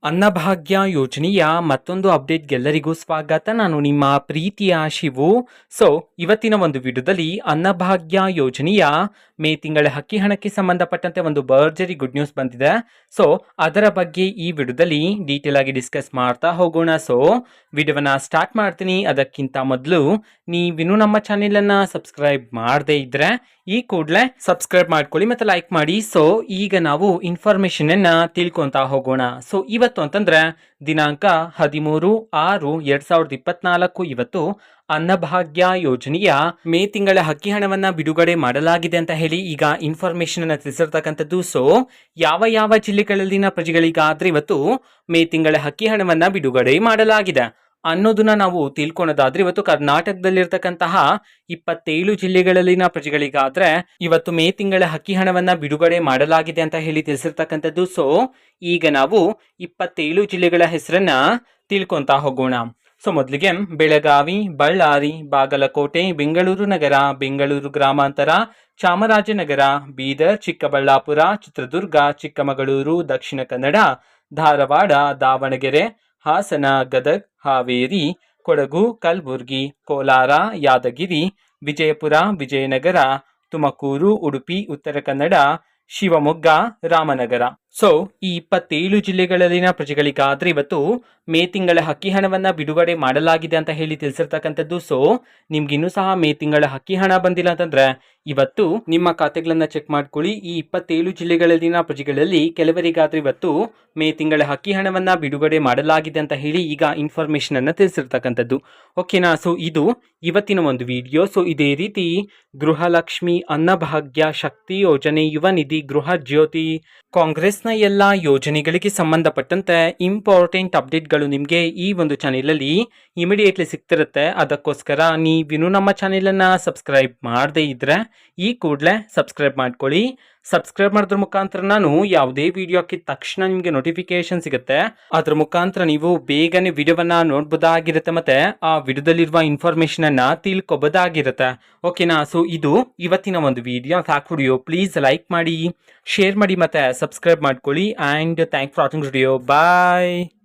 ಅನ್ನಭಾಗ್ಯ ಯೋಜನೆಯ ಮತ್ತೊಂದು ಅಪ್ಡೇಟ್ಗೆಲ್ಲರಿಗೂ ಸ್ವಾಗತ. ನಾನು ನಿಮ್ಮ ಪ್ರೀತಿಯ ಶಿವು. ಸೊ ಇವತ್ತಿನ ಒಂದು ವಿಡಿಯೋದಲ್ಲಿ ಅನ್ನಭಾಗ್ಯ ಯೋಜನೆಯ ಮೇ ತಿಂಗಳ ಅಕ್ಕಿ ಹಣಕ್ಕೆ ಸಂಬಂಧಪಟ್ಟಂತೆ ಒಂದು ಭರ್ಜರಿ ಗುಡ್ ನ್ಯೂಸ್ ಬಂದಿದೆ. ಸೊ ಅದರ ಬಗ್ಗೆ ಈ ವಿಡಿಯೋದಲ್ಲಿ ಡೀಟೇಲ್ ಆಗಿ ಡಿಸ್ಕಸ್ ಮಾಡ್ತಾ ಹೋಗೋಣ. ಸೊ ವಿಡಿಯೋವನ್ನ ಸ್ಟಾರ್ಟ್ ಮಾಡ್ತೀನಿ. ಅದಕ್ಕಿಂತ ಮೊದಲು ನೀವಿನ್ನೂ ನಮ್ಮ ಚಾನೆಲನ್ನು ಸಬ್ಸ್ಕ್ರೈಬ್ ಮಾಡದೇ ಇದ್ರೆ ಈ ಕೂಡಲೇ ಸಬ್ಸ್ಕ್ರೈಬ್ ಮಾಡ್ಕೊಳ್ಳಿ ಮತ್ತೆ ಲೈಕ್ ಮಾಡಿ. ಸೊ ಈಗ ನಾವು ಇನ್ಫಾರ್ಮೇಶನ್ ಅನ್ನ ತಿಳ್ಕೊಂತ ಹೋಗೋಣ. ಸೊ ಇವತ್ತು ಅಂತಂದ್ರೆ ದಿನಾಂಕ 13/6/2024 ಇವತ್ತು ಅನ್ನಭಾಗ್ಯ ಯೋಜನೆಯ ಮೇ ತಿಂಗಳ ಅಕ್ಕಿ ಹಣವನ್ನ ಬಿಡುಗಡೆ ಮಾಡಲಾಗಿದೆ ಅಂತ ಹೇಳಿ ಈಗ ಇನ್ಫಾರ್ಮೇಶನ್ ಅನ್ನ ತಿಳಿಸಿರ್ತಕ್ಕಂಥದ್ದು. ಸೊ ಯಾವ ಯಾವ ಜಿಲ್ಲೆಗಳಲ್ಲಿನ ಪ್ರಜೆಗಳಿಗಾದ್ರೆ ಇವತ್ತು ಮೇ ತಿಂಗಳ ಅಕ್ಕಿ ಹಣವನ್ನ ಬಿಡುಗಡೆ ಮಾಡಲಾಗಿದೆ ಅನ್ನೋದನ್ನ ನಾವು ತಿಳ್ಕೊಳೋದಾದ್ರೆ ಇವತ್ತು ಕರ್ನಾಟಕದಲ್ಲಿರ್ತಕ್ಕಂತಹ 27 ಜಿಲ್ಲೆಗಳಲ್ಲಿನ ಪ್ರಜೆಗಳಿಗಾದ್ರೆ ಇವತ್ತು ಮೇ ತಿಂಗಳ ಅಕ್ಕಿ ಹಣವನ್ನ ಬಿಡುಗಡೆ ಮಾಡಲಾಗಿದೆ ಅಂತ ಹೇಳಿ ತಿಳಿಸಿರ್ತಕ್ಕಂಥದ್ದು. ಸೊ ಈಗ ನಾವು 27 ಜಿಲ್ಲೆಗಳ ಹೆಸರನ್ನ ತಿಳ್ಕೊಂತ ಹೋಗೋಣ. ಸೊ ಮೊದಲಿಗೆ ಬೆಳಗಾವಿ, ಬಳ್ಳಾರಿ, ಬಾಗಲಕೋಟೆ, ಬೆಂಗಳೂರು ನಗರ, ಬೆಂಗಳೂರು ಗ್ರಾಮಾಂತರ, ಚಾಮರಾಜನಗರ, ಬೀದರ್, ಚಿಕ್ಕಬಳ್ಳಾಪುರ, ಚಿತ್ರದುರ್ಗ, ಚಿಕ್ಕಮಗಳೂರು, ದಕ್ಷಿಣ ಕನ್ನಡ, ಧಾರವಾಡ, ದಾವಣಗೆರೆ, ಹಾಸನ, ಗದಗ್, ಹಾವೇರಿ, ಕೊಡಗು, ಕಲಬುರಗಿ, ಕೋಲಾರ, ಯಾದಗಿರಿ, ವಿಜಯಪುರ, ವಿಜಯನಗರ, ತುಮಕೂರು, ಉಡುಪಿ, ಉತ್ತರ ಕನ್ನಡ, ಶಿವಮೊಗ್ಗ, ರಾಮನಗರ. ಸೊ ಈ 27 ಜಿಲ್ಲೆಗಳಲ್ಲಿನ ಪ್ರಜೆಗಳಿಗಾದ್ರೆ ಇವತ್ತು ಮೇ ತಿಂಗಳ ಅಕ್ಕಿ ಹಣವನ್ನ ಬಿಡುಗಡೆ ಮಾಡಲಾಗಿದೆ ಅಂತ ಹೇಳಿ ತಿಳಿಸಿರ್ತಕ್ಕಂಥದ್ದು. ಸೊ ನಿಮ್ಗಿನ್ನೂ ಸಹ ಮೇ ತಿಂಗಳ ಅಕ್ಕಿ ಹಣ ಬಂದಿಲ್ಲ ಅಂತಂದ್ರೆ ಇವತ್ತು ನಿಮ್ಮ ಖಾತೆಗಳನ್ನ ಚೆಕ್ ಮಾಡ್ಕೊಳ್ಳಿ. ಈ 27 ಜಿಲ್ಲೆಗಳಲ್ಲಿನ ಪ್ರಜೆಗಳಲ್ಲಿ ಕೆಲವರಿಗಾದ್ರೆ ಇವತ್ತು ಮೇ ತಿಂಗಳ ಅಕ್ಕಿ ಹಣವನ್ನ ಬಿಡುಗಡೆ ಮಾಡಲಾಗಿದೆ ಅಂತ ಹೇಳಿ ಈಗ ಇನ್ಫಾರ್ಮೇಶನ್ ಅನ್ನ ತಿಳಿಸಿರ್ತಕ್ಕಂಥದ್ದು. ಓಕೆನಾ. ಸೊ ಇದು ಇವತ್ತಿನ ಒಂದು ವಿಡಿಯೋ. ಸೊ ಇದೇ ರೀತಿ ಗೃಹಲಕ್ಷ್ಮಿ, ಅನ್ನಭಾಗ್ಯ, ಶಕ್ತಿ ಯೋಜನೆ, ಯುವ ನಿಧಿ, ಗೃಹ ಜ್ಯೋತಿ, ಕಾಂಗ್ರೆಸ್ನ ಎಲ್ಲ ಯೋಜನೆಗಳಿಗೆ ಸಂಬಂಧಪಟ್ಟಂತೆ ಇಂಪಾರ್ಟೆಂಟ್ ಅಪ್ಡೇಟ್ಗಳು ನಿಮಗೆ ಈ ಒಂದು ಚಾನೆಲಲ್ಲಿ ಇಮಿಡಿಯೇಟ್ಲಿ ಸಿಗ್ತಿರುತ್ತೆ. ಅದಕ್ಕೋಸ್ಕರ ನೀವಿನ್ನೂ ನಮ್ಮ ಚಾನೆಲನ್ನು ಸಬ್ಸ್ಕ್ರೈಬ್ ಮಾಡದೇ ಇದ್ರೆ ಈ ಕೂಡಲೇ ಸಬ್ಸ್ಕ್ರೈಬ್ ಮಾಡ್ಕೊಳ್ಳಿ. ಸಬ್ಸ್ಕ್ರೈಬ್ ಮಾಡೋದ್ರ ಮುಖಾಂತರ ನಾನು ಯಾವುದೇ ವಿಡಿಯೋ ಹಾಕಿದ ತಕ್ಷಣ ನಿಮಗೆ ನೋಟಿಫಿಕೇಶನ್ ಸಿಗುತ್ತೆ. ಅದ್ರ ಮುಖಾಂತರ ನೀವು ಬೇಗನೆ ವಿಡಿಯೋವನ್ನ ನೋಡ್ಬೋದಾಗಿರುತ್ತೆ ಮತ್ತೆ ಆ ವಿಡಿಯೋದಲ್ಲಿರುವ ಇನ್ಫಾರ್ಮೇಶನ್ ಅನ್ನ ತಿಳ್ಕೊಬೋದಾಗಿರುತ್ತೆ. ಓಕೆನಾ. ಸೊ ಇದು ಇವತ್ತಿನ ಒಂದು ವಿಡಿಯೋ. ವಿಡಿಯೋ ಪ್ಲೀಸ್ ಲೈಕ್ ಮಾಡಿ, ಶೇರ್ ಮಾಡಿ ಮತ್ತೆ ಸಬ್ಸ್ಕ್ರೈಬ್ ಮಾಡ್ಕೊಳ್ಳಿ. And thank for watching video. Bye.